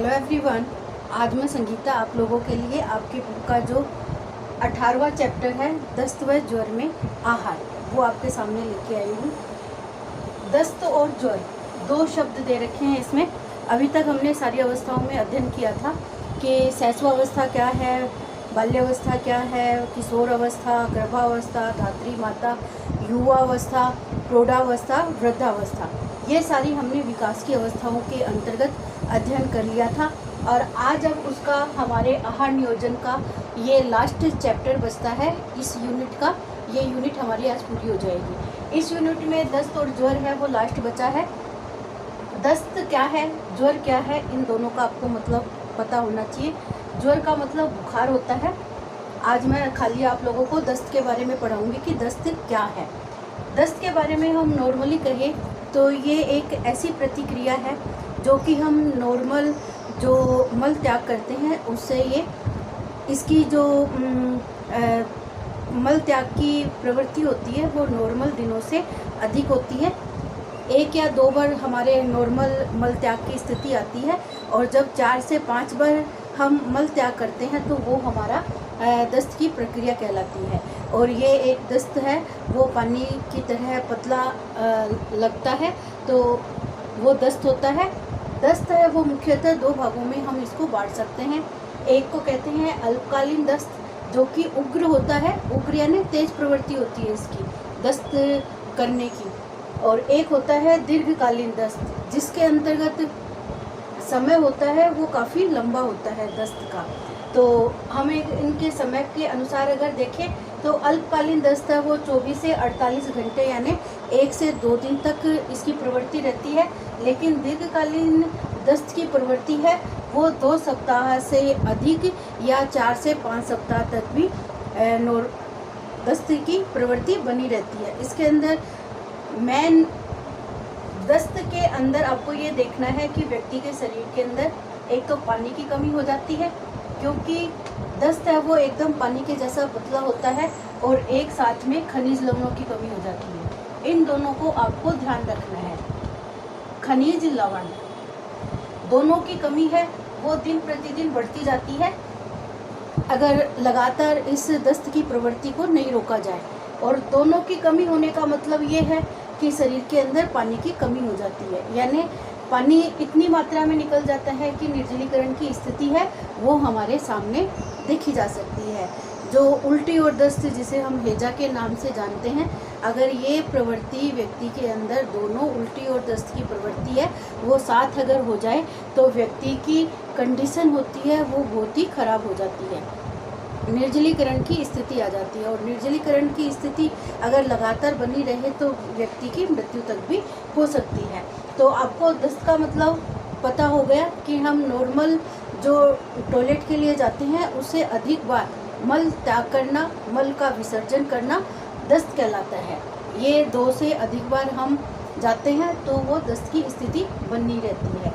Hello everyone. आज मैं संगीता आप लोगों के लिए आपके बुक का जो 18वां चैप्टर है दस्त व ज्वर में आहार, वो आपके सामने लेके आई हूँ। दस्त और ज्वर दो शब्द दे रखे हैं इसमें। अभी तक हमने सारी अवस्थाओं में अध्ययन किया था कि शैशवावस्था क्या है, बाल्यावस्था क्या है, किशोर अवस्था, गर्भावस्था, धात्री माता, युवावस्था, प्रौढ़ावस्था, वृद्धावस्था, ये सारी हमने विकास की अवस्थाओं के अंतर्गत अध्ययन कर लिया था। और आज अब उसका हमारे आहार नियोजन का ये लास्ट चैप्टर बचता है इस यूनिट का। ये यूनिट हमारी आज पूरी हो जाएगी। इस यूनिट में दस्त और ज्वर है वो लास्ट बचा है। दस्त क्या है, ज्वर क्या है, इन दोनों का आपको मतलब पता होना चाहिए। ज्वर का मतलब बुखार होता है। आज मैं खाली आप लोगों को दस्त के बारे में पढ़ाऊंगी कि दस्त क्या है। दस्त के बारे में हम नॉर्मली कहें तो ये एक ऐसी प्रतिक्रिया है जो कि हम नॉर्मल जो मल त्याग करते हैं उससे ये इसकी जो मल त्याग की प्रवृत्ति होती है वो नॉर्मल दिनों से अधिक होती है। 1 या 2 बार हमारे नॉर्मल मल त्याग की स्थिति आती है और जब 4 से 5 बार हम मल त्याग करते हैं तो वो हमारा दस्त की प्रक्रिया कहलाती है। और ये एक दस्त है वो पानी की तरह पतला लगता है, तो वो दस्त होता है। दस्त है वो मुख्यतः 2 भागों में हम इसको बांट सकते हैं। एक को कहते हैं अल्पकालीन दस्त, जो कि उग्र होता है, उग्र यानी तेज प्रवृत्ति होती है इसकी दस्त करने की। और एक होता है दीर्घकालीन दस्त, जिसके अंतर्गत समय होता है वो काफ़ी लंबा होता है दस्त का। तो हम इनके समय के अनुसार अगर देखें तो अल्पकालीन दस्त है वो 24 से 48 घंटे यानी 1 से 2 दिन तक इसकी प्रवृत्ति रहती है। लेकिन दीर्घकालीन दस्त की प्रवृत्ति है वो 2 सप्ताह से अधिक या 4 से 5 सप्ताह तक भी दस्त की प्रवृत्ति बनी रहती है। इसके अंदर मेन दस्त के अंदर आपको ये देखना है कि व्यक्ति के शरीर के अंदर एक तो पानी की कमी हो जाती है, क्योंकि दस्त है वो एकदम पानी के जैसा पतला होता है, और एक साथ में खनिज लवणों की कमी हो जाती है। इन दोनों को आपको ध्यान रखना है। खनिज लवण दोनों की कमी है वो दिन प्रतिदिन बढ़ती जाती है अगर लगातार इस दस्त की प्रवृत्ति को नहीं रोका जाए। और दोनों की कमी होने का मतलब ये है कि शरीर के अंदर पानी की कमी हो जाती है, यानी पानी इतनी मात्रा में निकल जाता है कि निर्जलीकरण की स्थिति है वो हमारे सामने देखी जा सकती है। जो उल्टी और दस्त जिसे हम हैजा के नाम से जानते हैं, अगर ये प्रवृत्ति व्यक्ति के अंदर दोनों उल्टी और दस्त की प्रवृत्ति है वो साथ अगर हो जाए तो व्यक्ति की कंडीशन होती है वो बहुत ही खराब हो जाती है, निर्जलीकरण की स्थिति आ जाती है। और निर्जलीकरण की स्थिति अगर लगातार बनी रहे तो व्यक्ति की मृत्यु तक भी हो सकती है। तो आपको दस्त का मतलब पता हो गया कि हम नॉर्मल जो टॉयलेट के लिए जाते हैं उससे अधिक बार मल त्याग करना, मल का विसर्जन करना दस्त कहलाता है। ये 2 से अधिक बार हम जाते हैं तो वो दस्त की स्थिति बनी रहती है।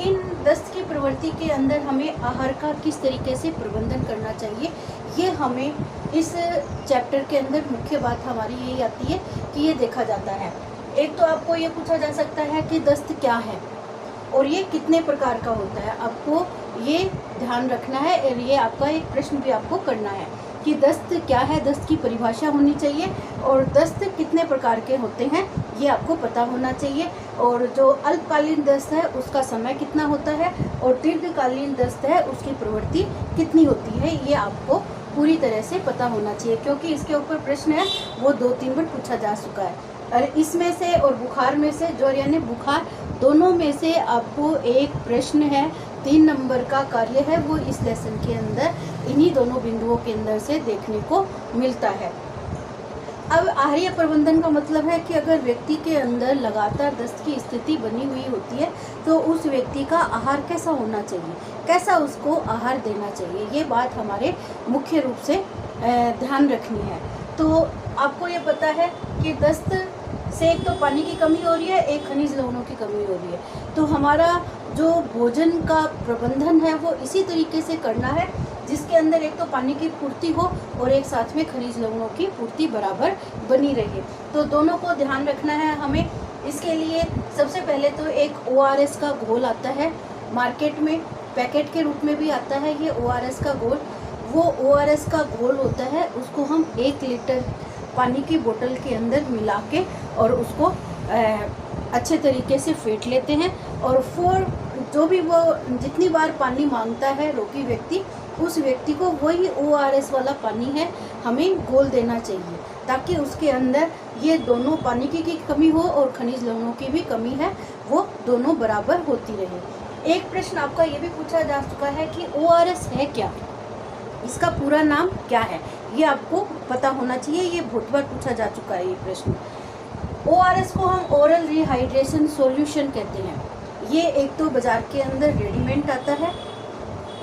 इन दस्त की प्रवृत्ति के अंदर हमें आहार का किस तरीके से प्रबंधन करना चाहिए, ये हमें इस चैप्टर के अंदर मुख्य बात हमारी यही आती है कि ये देखा जाता है। एक तो आपको ये पूछा जा सकता है कि दस्त क्या है और ये कितने प्रकार का होता है, आपको ये ध्यान रखना है। और ये आपका एक प्रश्न भी आपको करना है कि दस्त क्या है, दस्त की परिभाषा होनी चाहिए, और दस्त कितने प्रकार के होते हैं ये आपको पता होना चाहिए। और जो अल्पकालीन दस्त है उसका समय कितना होता है, और दीर्घकालीन दस्त है उसकी प्रवृत्ति कितनी होती है, ये आपको पूरी तरह से पता होना चाहिए, क्योंकि इसके ऊपर प्रश्न है वो 2-3 बार पूछा जा चुका है। और इसमें से और बुखार में से, ज्वर यानी बुखार, दोनों में से आपको एक प्रश्न है 3 नंबर का कार्य है वो इस लेसन के अंदर इन्हीं दोनों बिंदुओं के अंदर से देखने को मिलता है। अब आहारीय प्रबंधन का मतलब है कि अगर व्यक्ति के अंदर लगातार दस्त की स्थिति बनी हुई होती है तो उस व्यक्ति का आहार कैसा होना चाहिए, कैसा उसको आहार देना चाहिए, ये बात हमारे मुख्य रूप से ध्यान रखनी है। तो आपको ये पता है कि दस्त से एक तो पानी की कमी हो रही है, एक खनिज लवणों की कमी हो रही है। तो हमारा जो भोजन का प्रबंधन है वो इसी तरीके से करना है जिसके अंदर एक तो पानी की पूर्ति हो और एक साथ में खनिज लवणों की पूर्ति बराबर बनी रहे। तो दोनों को ध्यान रखना है हमें। इसके लिए सबसे पहले तो एक ORS का घोल आता है मार्केट में, पैकेट के रूप में भी आता है ये ORS का घोल। वो ORS का घोल होता है, उसको हम 1 लीटर पानी की बोतल के अंदर मिला के और उसको अच्छे तरीके से फेंट लेते हैं। और फिर जो भी वो जितनी बार पानी मांगता है रोगी व्यक्ति, उस व्यक्ति को वही ORS वाला पानी है हमें घोल देना चाहिए, ताकि उसके अंदर ये दोनों पानी की कमी हो और खनिज लवणों की भी कमी है, वो दोनों बराबर होती रहे। एक प्रश्न आपका ये भी पूछा जा चुका है कि ORS है क्या, इसका पूरा नाम क्या है, ये आपको पता होना चाहिए। ये बहुत बार पूछा जा चुका है ये प्रश्न। ORS को हम ओरल रिहाइड्रेशन सॉल्यूशन कहते हैं। ये एक तो बाज़ार के अंदर रेडीमेड आता है,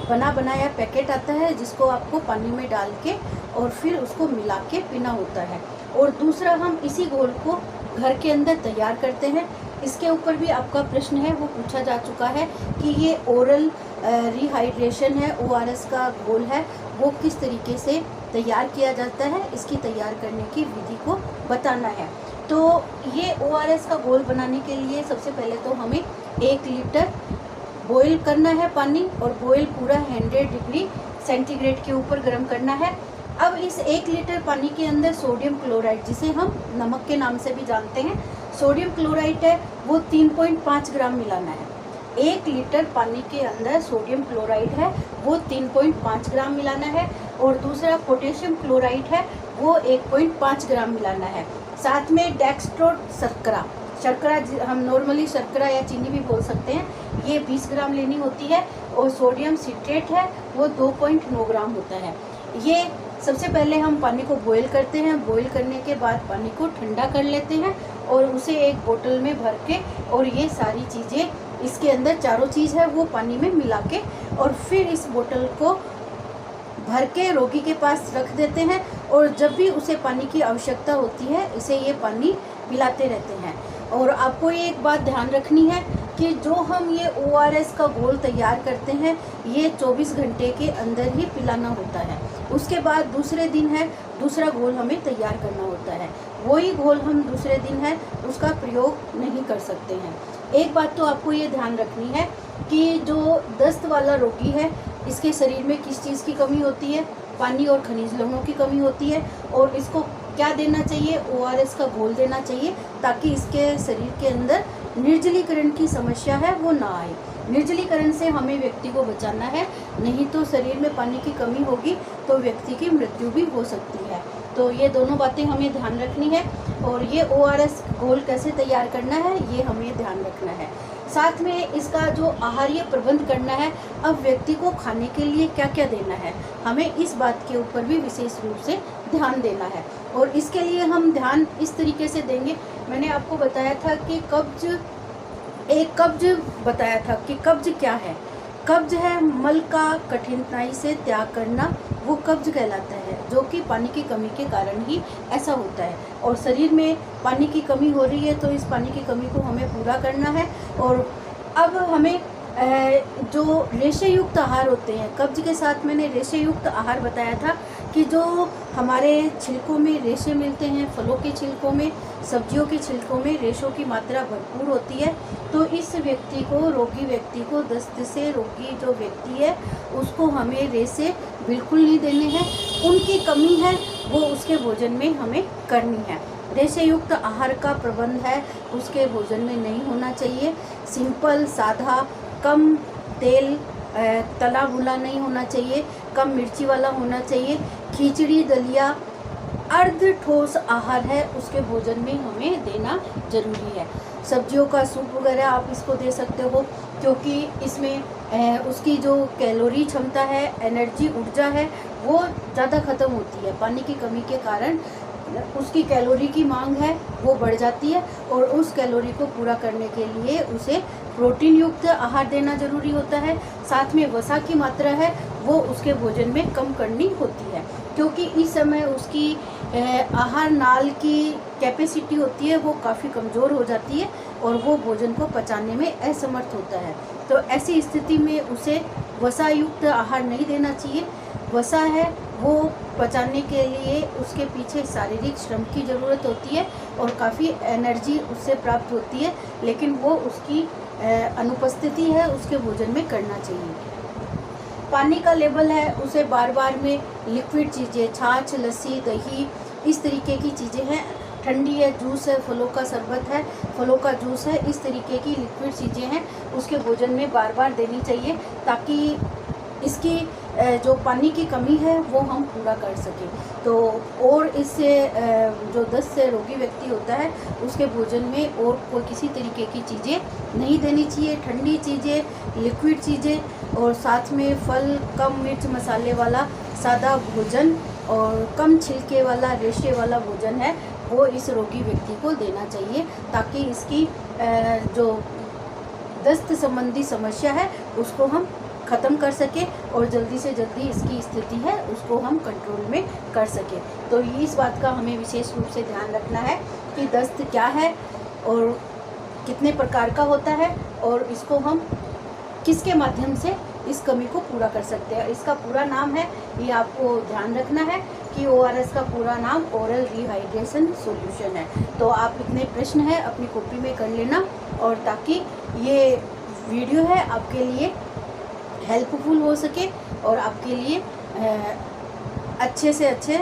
बना बनाया पैकेट आता है, जिसको आपको पानी में डाल के और फिर उसको मिला के पीना होता है। और दूसरा, हम इसी घोल को घर के अंदर तैयार करते हैं। इसके ऊपर भी आपका प्रश्न है वो पूछा जा चुका है कि ये ओरल रिहाइड्रेशन है, ORS का घोल है, वो किस तरीके से तैयार किया जाता है, इसकी तैयार करने की विधि को बताना है। तो ये ORS का घोल बनाने के लिए सबसे पहले तो हमें 1 लीटर बॉईल करना है पानी, और बॉईल पूरा 100 डिग्री सेंटीग्रेड के ऊपर गर्म करना है। अब इस 1 लीटर पानी के अंदर सोडियम क्लोराइड, जिसे हम नमक के नाम से भी जानते हैं, सोडियम क्लोराइड है वो 3.5 ग्राम मिलाना है। 1 लीटर पानी के अंदर सोडियम क्लोराइड है वो 3.5 ग्राम मिलाना है। और दूसरा पोटेशियम क्लोराइड है वो 1.5 ग्राम मिलाना है। साथ में डेक्स्ट्रोज शर्करा हम नॉर्मली शर्करा या चीनी भी बोल सकते हैं, ये 20 ग्राम लेनी होती है। और सोडियम सिट्रेट है वो 2.9 ग्राम होता है। ये सबसे पहले हम पानी को बॉईल करते हैं। बॉईल करने के बाद पानी को ठंडा कर लेते हैं और उसे एक बोतल में भर के, और ये सारी चीज़ें इसके अंदर चारों चीज़ है वो पानी में मिला के, और फिर इस बोतल को भर के रोगी के पास रख देते हैं। और जब भी उसे पानी की आवश्यकता होती है, इसे ये पानी पिलाते रहते हैं। और आपको ये एक बात ध्यान रखनी है कि जो हम ये ORS का घोल तैयार करते हैं, ये 24 घंटे के अंदर ही पिलाना होता है। उसके बाद दूसरे दिन है दूसरा घोल हमें तैयार करना होता है। वही घोल हम दूसरे दिन है उसका प्रयोग नहीं कर सकते हैं। एक बात तो आपको ये ध्यान रखनी है कि जो दस्त वाला रोगी है, इसके शरीर में किस चीज़ की कमी होती है, पानी और खनिज लवणों की कमी होती है। और इसको क्या देना चाहिए, ORS का घोल देना चाहिए, ताकि इसके शरीर के अंदर निर्जलीकरण की समस्या है वो ना आए। निर्जलीकरण से हमें व्यक्ति को बचाना है, नहीं तो शरीर में पानी की कमी होगी तो व्यक्ति की मृत्यु भी हो सकती है। तो ये दोनों बातें हमें ध्यान रखनी है। और ये ORS घोल कैसे तैयार करना है ये हमें ध्यान रखना है। साथ में इसका जो आहार्य प्रबंध करना है, अब व्यक्ति को खाने के लिए क्या क्या देना है, हमें इस बात के ऊपर भी विशेष रूप से ध्यान देना है। और इसके लिए हम ध्यान इस तरीके से देंगे, मैंने आपको बताया था कि कब्ज बताया था कि कब्ज क्या है। कब्ज है मल का कठिनाई से त्याग करना, वो कब्ज कहलाता है, जो कि पानी की कमी के कारण ही ऐसा होता है। और शरीर में पानी की कमी हो रही है तो इस पानी की कमी को हमें पूरा करना है। और अब हमें जो रेशेयुक्त आहार होते हैं, कब्ज के साथ मैंने रेशेयुक्त आहार बताया था कि जो हमारे छिलकों में रेशे मिलते हैं, फलों के छिलकों में, सब्जियों के छिलकों में रेशों की मात्रा भरपूर होती है। तो इस व्यक्ति को, रोगी व्यक्ति को, दस्त से रोगी जो व्यक्ति है उसको हमें रेशे बिल्कुल नहीं देने हैं। उनकी कमी है वो उसके भोजन में हमें करनी है। रेशेयुक्त आहार का प्रबंध है उसके भोजन में नहीं होना चाहिए। सिंपल, सादा, कम तेल, तला भुना नहीं होना चाहिए, कम मिर्ची वाला होना चाहिए। खिचड़ी, दलिया, अर्ध ठोस आहार है उसके भोजन में हमें देना जरूरी है। सब्जियों का सूप वगैरह आप इसको दे सकते हो, क्योंकि इसमें उसकी जो कैलोरी क्षमता है, एनर्जी, ऊर्जा है, वो ज़्यादा ख़त्म होती है। पानी की कमी के कारण उसकी कैलोरी की मांग है वो बढ़ जाती है, और उस कैलोरी को पूरा करने के लिए उसे प्रोटीन युक्त आहार देना जरूरी होता है। साथ में वसा की मात्रा है वो उसके भोजन में कम करनी होती है, क्योंकि इस समय उसकी आहार नाल की कैपेसिटी होती है वो काफ़ी कमज़ोर हो जाती है और वो भोजन को पचाने में असमर्थ होता है। तो ऐसी स्थिति में उसे वसा युक्त आहार नहीं देना चाहिए। वसा है वो पचाने के लिए उसके पीछे शारीरिक श्रम की ज़रूरत होती है और काफ़ी एनर्जी उससे प्राप्त होती है, लेकिन वो उसकी अनुपस्थिति है उसके भोजन में करना चाहिए। पानी का लेवल है उसे बार बार में लिक्विड चीज़ें, छाछ, लस्सी, दही, इस तरीके की चीज़ें हैं, ठंडी है, जूस है, फलों का शरबत है, फलों का जूस है, इस तरीके की लिक्विड चीज़ें हैं उसके भोजन में बार बार देनी चाहिए, ताकि इसकी जो पानी की कमी है वो हम पूरा कर सकें। तो और इससे जो दस्त से रोगी व्यक्ति होता है उसके भोजन में और कोई किसी तरीके की चीज़ें नहीं देनी चाहिए, ठंडी चीज़ें, लिक्विड चीज़ें, और साथ में फल, कम मिर्च मसाले वाला सादा भोजन और कम छिलके वाला, रेशे वाला भोजन है वो इस रोगी व्यक्ति को देना चाहिए, ताकि इसकी जो दस्त संबंधी समस्या है उसको हम ख़त्म कर सके और जल्दी से जल्दी इसकी स्थिति है उसको हम कंट्रोल में कर सकें। तो इस बात का हमें विशेष रूप से ध्यान रखना है कि दस्त क्या है और कितने प्रकार का होता है और इसको हम किसके माध्यम से इस कमी को पूरा कर सकते हैं। इसका पूरा नाम है, ये आपको ध्यान रखना है कि ORS का पूरा नाम ओरल रिहाइड्रेशन सॉल्यूशन है। तो आप इतने प्रश्न हैं अपनी कॉपी में कर लेना, और ताकि ये वीडियो है आपके लिए हेल्पफुल हो सके और आपके लिए अच्छे से अच्छे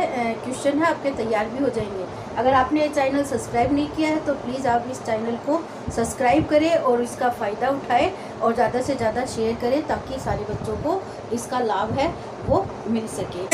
क्वेश्चन है आपके तैयार भी हो जाएंगे। अगर आपने ये चैनल सब्सक्राइब नहीं किया है तो प्लीज़ आप इस चैनल को सब्सक्राइब करें और इसका फ़ायदा उठाएं और ज़्यादा से ज़्यादा शेयर करें, ताकि सारे बच्चों को इसका लाभ है वो मिल सके।